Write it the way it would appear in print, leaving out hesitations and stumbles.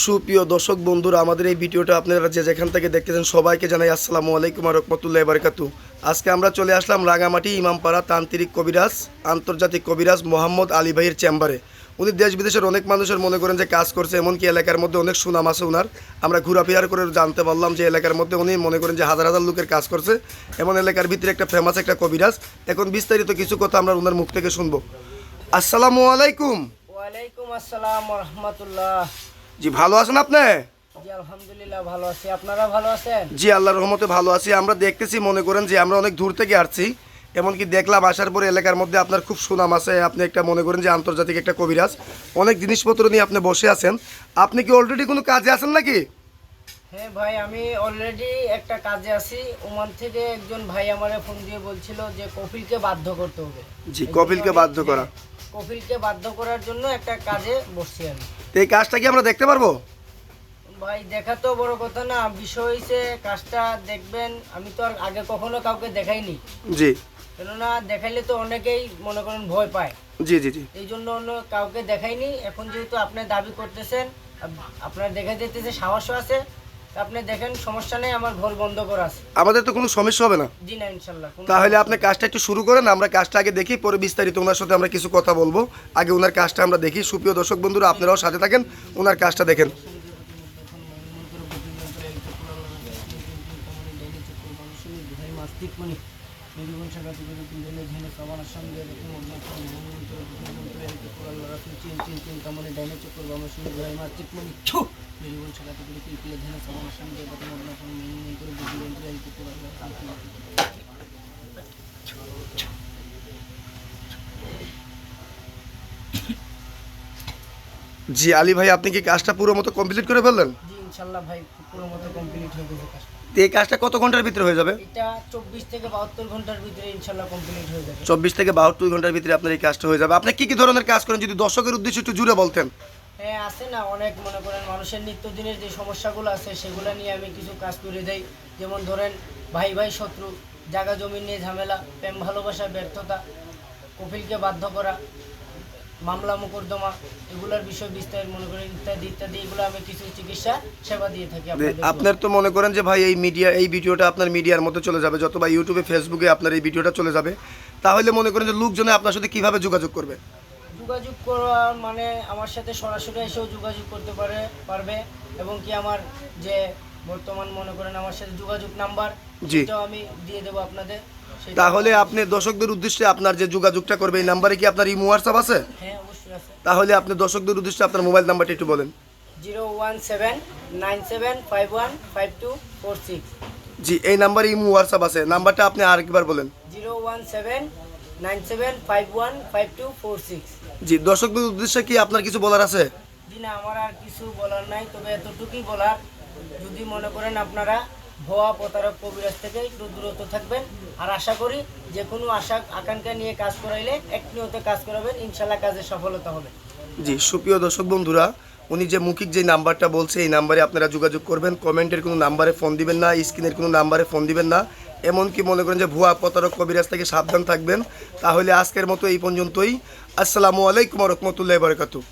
সুপ্রিয় দর্শক বন্ধুরা, আমাদের এই ভিডিওটা আপনারা যে যেখান থেকে দেখতেছেন সবাইকে জানাই আসসালামু আলাইকুম ওয়া রাহমাতুল্লাহি ওয়া বারাকাতুহু। আজকে আমরা চলে আসলাম রাঙামাটি ইমামপাড়া তান্ত্রিক কবিরাজ আন্তর্জাতিক কবিরাজ মোহাম্মদ আলী ভাইয়ের চেম্বারে। উনি দেশ বিদেশের অনেক মানুষের মনে করেন যে কাজ করছে, এমনকি এলাকার মধ্যে অনেক সুনাম আছে ওনার। আমরা ঘোরাফেরার করে জানতে পারলাম যে এলাকার মধ্যে উনি মনে করেন যে হাজার হাজার লোকের কাজ করছে, এমন এলাকার ভিতরে একটা ফেমাস একটা কবিরাজ। এখন বিস্তারিত কিছু কথা আমরা ওনার মুখ থেকে শুনবো। আসসালামু আলাইকুম। ওয়ালাইকুম আসসালাম ওয়া রাহমাতুল্লাহ। জি, ভালো আছেন আপনি? জি আলহামদুলিল্লাহ ভালো আছি, আপনারা ভালো আছেন? জি, আল্লাহর রহমতে ভালো আছি। আমরা দেখতেছি মনে করেন যে আমরা অনেক দূর থেকে আসছি, এমনকি দেখলাম আসার পরে এলাকার মধ্যে আপনার খুব সুনাম আছে। আপনি একটা মনে করেন যে আন্তর্জাতিক একটা কবিরাজ, অনেক জিনিসপত্র নিয়ে আপনি বসে আছেন। আপনি কি অলরেডি কোনো কাজে আছেন নাকি? হ্যাঁ ভাই, আমি অলরেডি একটা কাজে আছি। ওমান থেকে একজন ভাই আমারে ফোন দিয়ে বলছিল যে কপিলকে বাধ্য করতে হবে। জি, কপিলকে বাধ্য করা। কপিলকে বাধ্য করার জন্য একটা কাজে বসছি আমি। তো এই কাজটা কি আমরা দেখতে পারবো? ভাই দেখা তো বড় কথা না, বিষয় হয়েছে কাজটা দেখবেন। আমি তো আর আগে কখনো কাউকে দেখাইনি। জি, কেননা দেখাইলে তো অনেকেই মনে করেন ভয় পায়। জি জি জি এই জন্য অন্য কাউকে দেখাইনি। এখন যেহেতু আপনি দাবি করতেছেন, আপনার দেখা যেতেছে সাহসও আছে, আপনি দেখেন সমস্যা নেই, আমার ঘর বন্ধ করা আছে। আমাদের তো কোনো সমস্যা হবে না। জি না, ইনশাল্লাহ। তাহলে আপনি কাজটা একটু শুরু করেন, আমরা কাজটা আগে দেখি, পরে বিস্তারিত ওনার সাথে আমরা কিছু কথা বলবো। আগে ওনার কাজটা আমরা দেখি। সুপ্রিয় দর্শক বন্ধুরা, আপনারাও সাথে থাকেন, ওনার কাজটা দেখেন। জি আলী ভাই, আপনি কি কাজটা পুরো মতো কমপ্লিট করে ফেললেন? জি ইনশাল্লাহ ভাই, পুরো মতো কমপ্লিট হয়ে গেছে কাজটা। তো এই কাজটা কত ঘন্টার ভিতরে হয়ে যাবে? এটা 24 থেকে 72 ঘন্টার ভিতরে ইনশাল্লাহ কমপ্লিট হয়ে যাবে। 24 থেকে 72 ঘন্টার ভিতরে আপনার এই কাজটা হয়ে যাবে। আপনি কি কি ধরনের কাজ করেন যদি দর্শকের উদ্দেশ্যে একটু জুড়ে বলতেন? হ্যাঁ আছে না, অনেক মনে করেন মানুষের নিত্যদিনের যে সমস্যাগুলো আছে সেগুলো নিয়ে আমি কিছু কাজ করে দেই। যেমন ধরেন ভাই ভাই শত্রু, জায়গা জমি নিয়ে ঝামেলা, প্রেম ভালোবাসা ব্যর্থতা, কপিলকে বাধ্য করা, মামলা মোকদ্দমা, এগুলোর বিষয় বিস্তার মনে করেন ইত্যাদি ইত্যাদি, এগুলো আমি কিছু চিকিৎসা সেবা দিয়ে থাকি আপনাদের। আপনার তো মনে করেন যে ভাই এই ভিডিওটা আপনার মিডিয়ার মধ্যে চলে যাবে, যত বা ইউটিউবে ফেসবুকে আপনার এই ভিডিওটা চলে যাবে, তাহলে মনে করেন যে লোকজনে আপনার সাথে কিভাবে যোগাযোগ করবে? যোগাযোগ করা মানে আমার সাথে সরাসরি এসেও যোগাযোগ করতে পারবে, এবং কি আমার যে বর্তমান মনে করেন আমার সাথে যোগাযোগ নাম্বার, সেটাও আমি দিয়ে দেবো আপনাদের। তাহলে আপনি দর্শকদের উদ্দেশ্যে আপনার যে যোগাযোগটা করবে, এই নাম্বারে কি আপনার ইমো হোয়াটসঅ্যাপ আছে? হ্যাঁ অবশ্যই আছে। তাহলে আপনি দর্শকদের উদ্দেশ্যে আপনার মোবাইল নাম্বারটা একটু বলেন। 01797515246। জি, এই নাম্বারে ইমো হোয়াটসঅ্যাপ আছে, নাম্বারটা আপনি আরেকবার বলেন। 01797515246। জি, দর্শকদের উদ্দেশ্যে কি আপনার কিছু বলার আছে? জি না, আমার আর কিছু বলার নাই, তবে এতটুকুই বলার, যদি মনে করেন আপনারা ভুয়া প্রতারক কবিরাজ থেকে একটু দূরত্ব থাকবেন। আর আশা করি যে কোনো আশা আকাঙ্ক্ষা নিয়ে কাজ করাইলে এক নিয়তে কাজ করাবেন, ইনশাল্লাহ কাজে সফলতা হবে। জি, সুপ্রিয় দর্শক বন্ধুরা, উনি যে মৌখিক যে নাম্বারটা বলছে, এই নাম্বারে আপনারা যোগাযোগ করবেন। কমেন্টের কোনো নাম্বারে ফোন দিবেন না, স্ক্রিনের কোনো নাম্বারে ফোন দিবেন না। এমনকি মনে করেন যে ভুয়া প্রতারক কবিরাজ থেকে সাবধান থাকবেন। তাহলে আজকের মতো এই পর্যন্তই। আসসালামু আলাইকুম ওয়া রাহমাতুল্লাহি ওয়া বারাকাতুহু।